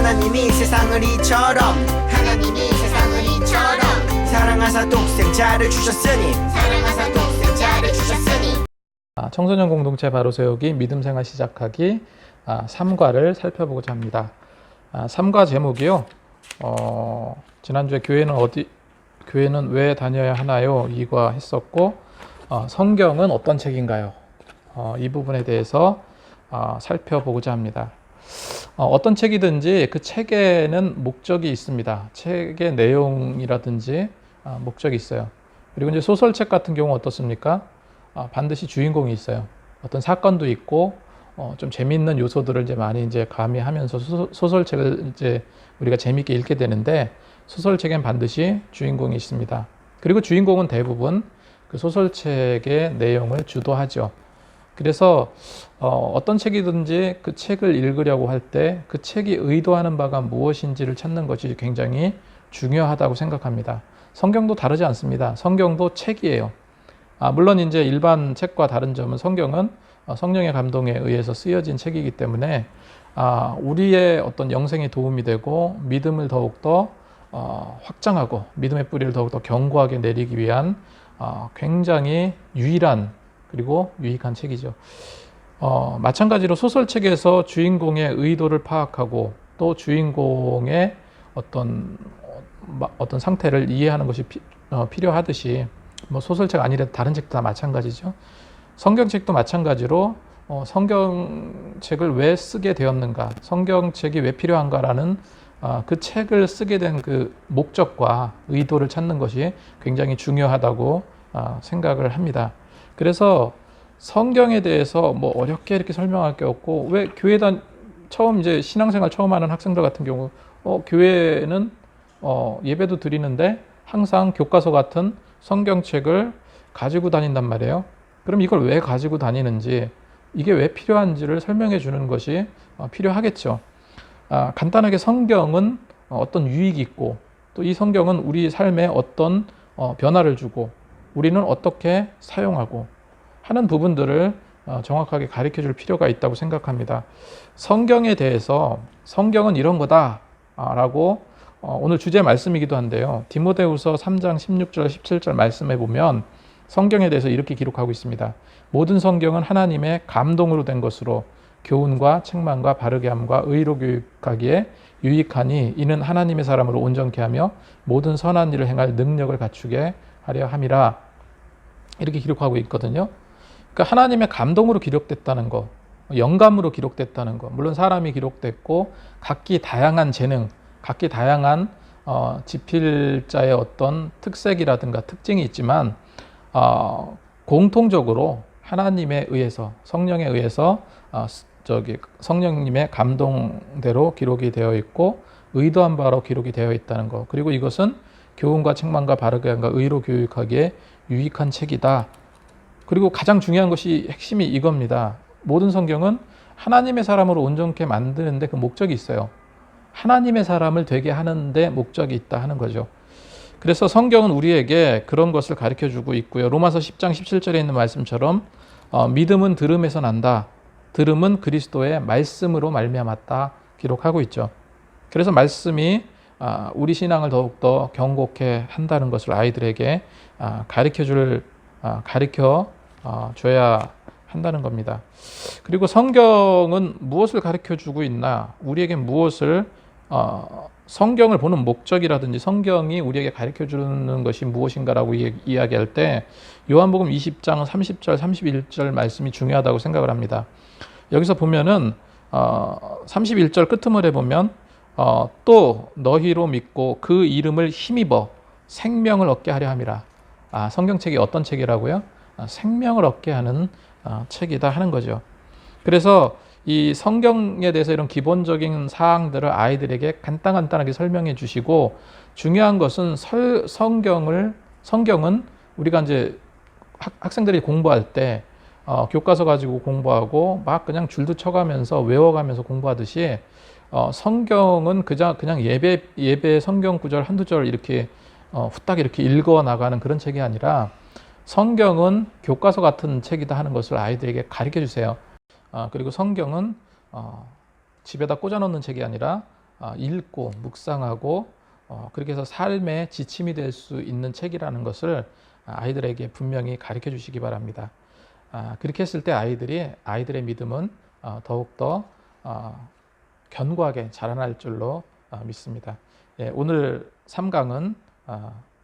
하나님이 세상을 이처럼 사랑하사 독생자를 주셨으니 청소년 공동체 바로 세우기 믿음 생활 시작하기 3과를 살펴보고자 합니다. 3과 제목이요. 지난주에 교회는 왜 다녀야 하나요? 2과 했었고, 성경은 어떤 책인가요? 이 부분에 대해서 살펴보고자 합니다. 어떤 책이든지 그 책에는 목적이 있습니다. 책의 내용이라든지 목적이 있어요. 그리고 이제 소설책 같은 경우 어떻습니까? 반드시 주인공이 있어요. 어떤 사건도 있고 좀 재미있는 요소들을 이제 많이 이제 가미하면서 소설책을 이제 우리가 재미있게 읽게 되는데, 소설책엔 반드시 주인공이 있습니다. 그리고 주인공은 대부분 그 소설책의 내용을 주도하죠. 그래서 어떤 책이든지 그 책을 읽으려고 할 때 그 책이 의도하는 바가 무엇인지를 찾는 것이 굉장히 중요하다고 생각합니다. 성경도 다르지 않습니다. 성경도 책이에요. 물론 이제 일반 책과 다른 점은 성경은 성령의 감동에 의해서 쓰여진 책이기 때문에 우리의 어떤 영생에 도움이 되고 믿음을 더욱더 확장하고 믿음의 뿌리를 더욱더 견고하게 내리기 위한 굉장히 유일한 그리고 유익한 책이죠. 마찬가지로 소설책에서 주인공의 의도를 파악하고 또 주인공의 어떤 상태를 이해하는 것이 필요하듯이, 뭐 소설책 아니라도 다른 책도 다 마찬가지죠. 성경책도 마찬가지로 성경책을 왜 쓰게 되었는가, 성경책이 왜 필요한가라는 그 책을 쓰게 된 그 목적과 의도를 찾는 것이 굉장히 중요하다고 생각을 합니다. 그래서 성경에 대해서 뭐 어렵게 이렇게 설명할 게 없고, 왜 처음 이제 신앙생활 처음 하는 학생들 같은 경우 교회는 예배도 드리는데 항상 교과서 같은 성경책을 가지고 다닌단 말이에요. 그럼 이걸 왜 가지고 다니는지, 이게 왜 필요한지를 설명해 주는 것이 필요하겠죠. 간단하게 성경은 어떤 유익이 있고, 또 이 성경은 우리 삶에 어떤 변화를 주고 우리는 어떻게 사용하고 하는 부분들을 정확하게 가르쳐 줄 필요가 있다고 생각합니다. 성경에 대해서 성경은 이런 거다 라고 오늘 주제 말씀이기도 한데요. 디모데후서 3장 16절 17절 말씀에 보면 성경에 대해서 이렇게 기록하고 있습니다. 모든 성경은 하나님의 감동으로 된 것으로 교훈과 책망과 바르게 함과 의로 교육하기에 유익하니 이는 하나님의 사람으로 온전케 하며 모든 선한 일을 행할 능력을 갖추게 하려 함이라, 이렇게 기록하고 있거든요. 그러니까 하나님의 감동으로 기록됐다는 거, 영감으로 기록됐다는 거, 물론 사람이 기록됐고 각기 다양한 재능, 각기 다양한 지필자의 어떤 특색이라든가 특징이 있지만 공통적으로 하나님에 의해서, 성령에 의해서 성령님의 감동대로 기록이 되어 있고 의도한 바로 기록이 되어 있다는 것, 그리고 이것은 교훈과 책망과 바르게 함과 의로 교육하기에 유익한 책이다. 그리고 가장 중요한 것이, 핵심이 이겁니다. 모든 성경은 하나님의 사람으로 온전케 만드는데 그 목적이 있어요. 하나님의 사람을 되게 하는데 목적이 있다 하는 거죠. 그래서 성경은 우리에게 그런 것을 가르쳐주고 있고요. 로마서 10장 17절에 있는 말씀처럼 믿음은 들음에서 난다. 들음은 그리스도의 말씀으로 말미암았다 기록하고 있죠. 그래서 말씀이 우리 신앙을 더욱더 견고케 한다는 것을 아이들에게 가르쳐 줘야 한다는 겁니다. 그리고 성경은 무엇을 가르쳐 주고 있나, 우리에게 무엇을 성경을 보는 목적이라든지 성경이 우리에게 가르쳐 주는 것이 무엇인가라고 이야기할 때 요한복음 20장 30절 31절 말씀이 중요하다고 생각을 합니다. 여기서 보면은 31절 끝머리에 보면 또 너희로 믿고 그 이름을 힘입어 생명을 얻게 하려 함이라. 성경책이 어떤 책이라고요? 생명을 얻게 하는 책이다 하는 거죠. 그래서 이 성경에 대해서 이런 기본적인 사항들을 아이들에게 간단하게 설명해 주시고, 중요한 것은 성경은 우리가 이제 학생들이 공부할 때 교과서 가지고 공부하고 막 그냥 줄도 쳐가면서 외워가면서 공부하듯이 성경은 그냥 예배 성경 구절 한두 절 이렇게 후딱 이렇게 읽어 나가는 그런 책이 아니라 성경은 교과서 같은 책이다 하는 것을 아이들에게 가르쳐 주세요. 그리고 성경은 집에다 꽂아 놓는 책이 아니라 읽고 묵상하고 그렇게 해서 삶의 지침이 될 수 있는 책이라는 것을 아이들에게 분명히 가르쳐 주시기 바랍니다. 그렇게 했을 때 아이들의 믿음은 더욱더 견고하게 자라날 줄로 믿습니다. 예, 오늘 3강은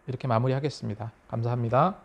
이렇게 마무리하겠습니다. 감사합니다.